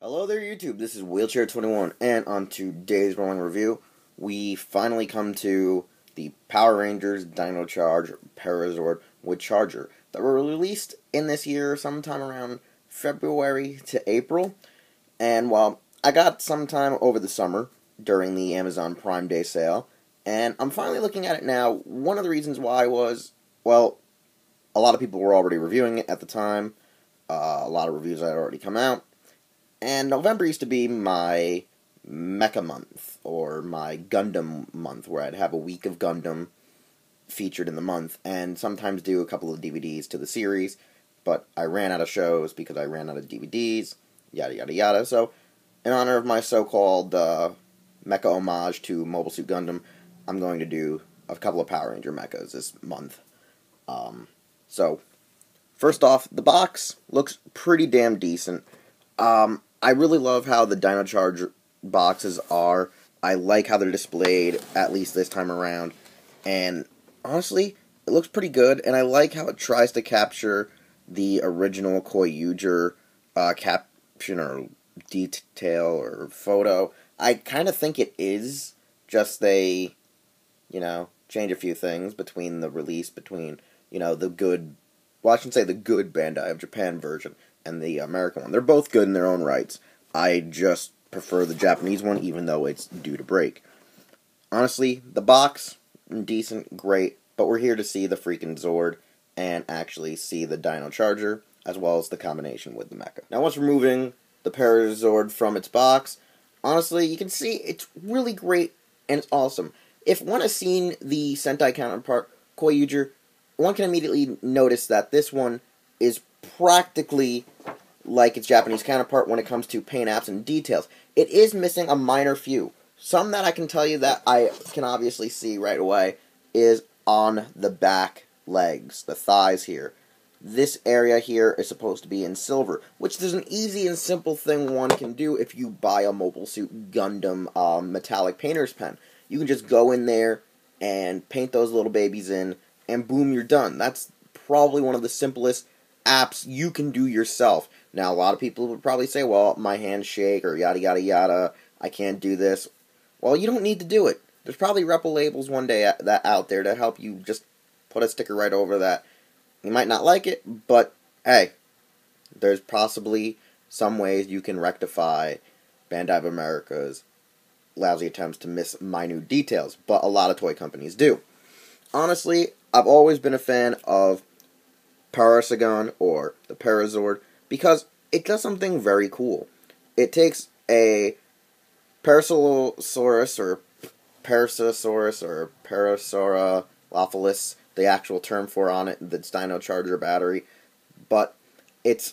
Hello there YouTube, this is Wheelchair21, and on today's rolling review, we finally come to the Power Rangers Dino Charge Para Zord with Charger that were released in this year sometime around February to April. And while I got some time over the summer during the Amazon Prime Day sale, and I'm finally looking at it now. One of the reasons why was, well, a lot of people were already reviewing it at the time, a lot of reviews had already come out. And November used to be my Mecha month, or my Gundam month, where I'd have a week of Gundam featured in the month, and sometimes do a couple of DVDs to the series, but I ran out of shows because I ran out of DVDs, yada yada yada. So, in honor of my so-called Mecha homage to Mobile Suit Gundam, I'm going to do a couple of Power Ranger Mechas this month. So, first off, the box looks pretty damn decent. I really love how the Dino Charge boxes are. I like how they're displayed, at least this time around. And honestly, it looks pretty good, and I like how it tries to capture the original Koyuger caption or detail or photo. I kind of think it is, just they, change a few things between the release, between, the good, well, I shouldn't say the good Bandai of Japan version and the American one. They're both good in their own rights. I just prefer the Japanese one, even though it's due to break. Honestly, the box, decent, great, but we're here to see the freaking Zord and actually see the Dino Charger, as well as the combination with the mecha. Now, once removing the Para Zord from its box, honestly, you can see it's really great and it's awesome. If one has seen the Sentai counterpart, Koyuger, one can immediately notice that this one is practically like its Japanese counterpart when it comes to paint apps and details. It is missing a minor few. Some that I can tell you that I can obviously see right away is on the back legs, the thighs here. This area here is supposed to be in silver, which is an easy and simple thing one can do if you buy a Mobile Suit Gundam metallic painter's pen. You can just go in there and paint those little babies in, and boom, you're done. That's probably one of the simplest apps you can do yourself. Now, a lot of people would probably say, well, my hands shake, or yada yada yada, I can't do this. Well, you don't need to do it. There's probably Repo labels one day that out there to help you just put a sticker right over that. You might not like it, but hey, there's possibly some ways you can rectify Bandai America's lousy attempts to miss minute details, but a lot of toy companies do. Honestly, I've always been a fan of Parasaur, or the Para Zord, because it does something very cool. It takes a Parasaurus, or Parasaurus, or Parasaurolophilus, the actual term for on it, the Dino Charger battery, but it's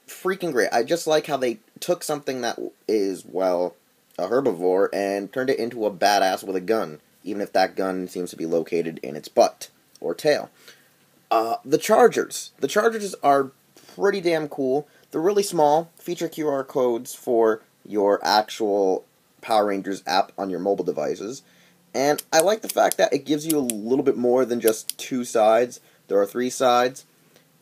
freaking great. I just like how they took something that is, well, a herbivore, and turned it into a badass with a gun, even if that gun seems to be located in its butt, or tail. The Chargers. The Chargers are pretty damn cool. They're really small, feature QR codes for your actual Power Rangers app on your mobile devices. And I like the fact that it gives you a little bit more than just two sides. There are three sides.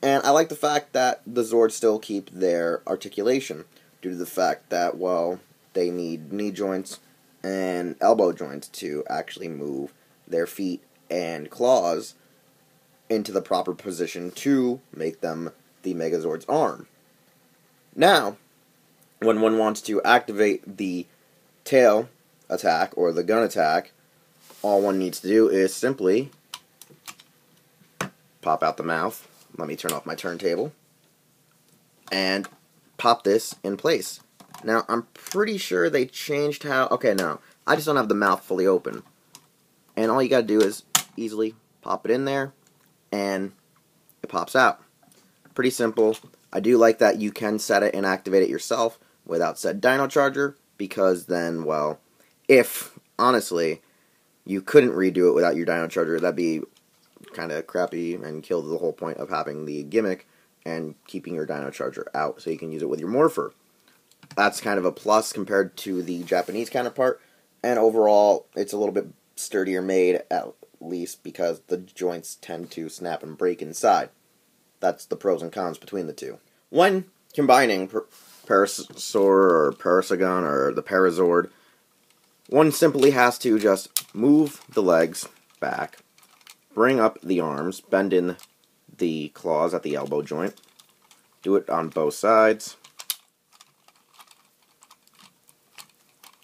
And I like the fact that the Zords still keep their articulation, due to the fact that, well, they need knee joints and elbow joints to actually move their feet and claws into the proper position to make them the Megazord's arm. Now, when one wants to activate the tail attack, or the gun attack, all one needs to do is simply pop out the mouth. Let me turn off my turntable. And pop this in place. Now, I'm pretty sure they changed how... Okay, no. I just don't have the mouth fully open. And all you gotta do is easily pop it in there, and it pops out. Pretty simple. I do like that you can set it and activate it yourself without said Dino Charger, because then, well, if, honestly, you couldn't redo it without your Dino Charger, that'd be kind of crappy and kill the whole point of having the gimmick and keeping your Dino Charger out so you can use it with your Morpher. That's kind of a plus compared to the Japanese counterpart, and overall, it's a little bit sturdier made, at least because the joints tend to snap and break inside. That's the pros and cons between the two. When combining Parasaur or Parasagon or the Para Zord, one simply has to just move the legs back, bring up the arms, bend in the claws at the elbow joint, do it on both sides,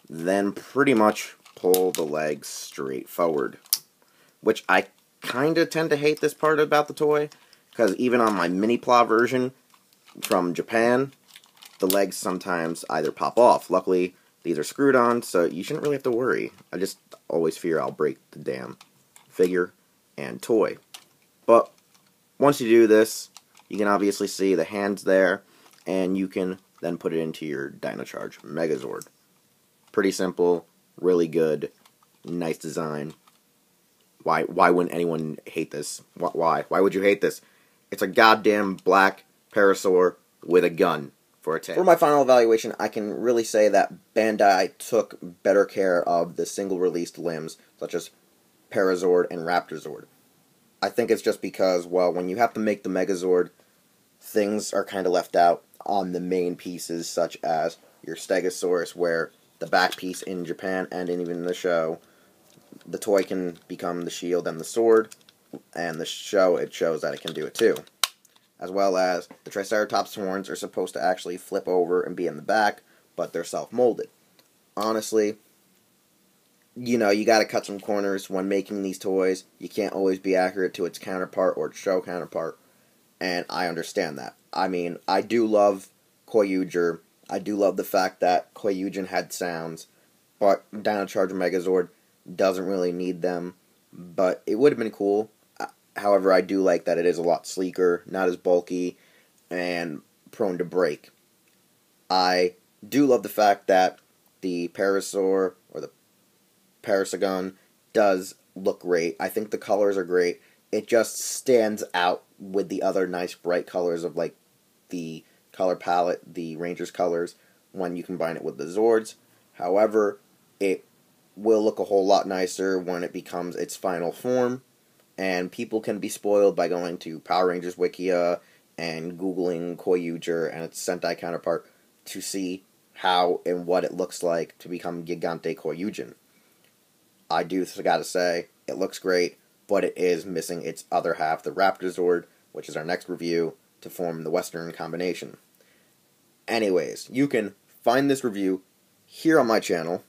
then pretty much pull the legs straight forward. Which I kind of tend to hate this part about the toy, because even on my mini plow version from Japan, the legs sometimes either pop off. Luckily, these are screwed on, so you shouldn't really have to worry. I just always fear I'll break the damn figure and toy. But once you do this, you can obviously see the hands there, and you can then put it into your Dino Charge Megazord. Pretty simple, really good, nice design. Why wouldn't anyone hate this? Why would you hate this? It's a goddamn black Parasaur with a gun for a tail. For my final evaluation, I can really say that Bandai took better care of the single-released limbs, such as Para Zord and Raptor Zord. I think it's just because, well, when you have to make the Megazord, things are kind of left out on the main pieces, such as your Stegosaurus, where the back piece in Japan and even in the show, the toy can become the shield and the sword, and the show, it shows that it can do it too. As well as the Triceratops horns are supposed to actually flip over and be in the back, but they're self-molded. Honestly, you know, you gotta cut some corners when making these toys. You can't always be accurate to its counterpart or its show counterpart, and I understand that. I mean, I do love Koyuger. I do love the fact that Koyujin had sounds, but Dino Charge Megazord doesn't really need them, but it would have been cool. However, I do like that it is a lot sleeker, not as bulky, and prone to break. I do love the fact that the Parasaur, or the Parasagon, does look great. I think the colors are great. It just stands out with the other nice bright colors of, like, the color palette, the Rangers colors, when you combine it with the Zords. However, it will look a whole lot nicer when it becomes its final form, and people can be spoiled by going to Power Rangers Wikia and Googling Koyuger and its Sentai counterpart to see how and what it looks like to become Gigante Koyujin. I do gotta say, it looks great, but it is missing its other half, the Raptor Zord, which is our next review, to form the Western combination. Anyways, you can find this review here on my channel,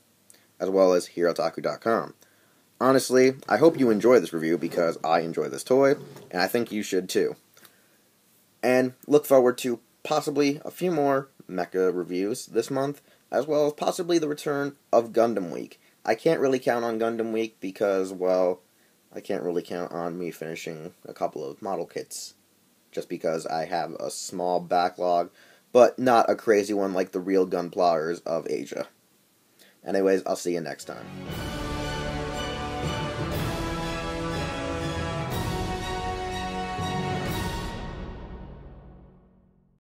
as well as here at otaku.com. Honestly, I hope you enjoy this review because I enjoy this toy, and I think you should too. And look forward to possibly a few more mecha reviews this month, as well as possibly the return of Gundam Week. I can't really count on Gundam Week because, well, I can't really count on me finishing a couple of model kits, just because I have a small backlog, but not a crazy one like the real gunpowers of Asia. Anyways, I'll see you next time.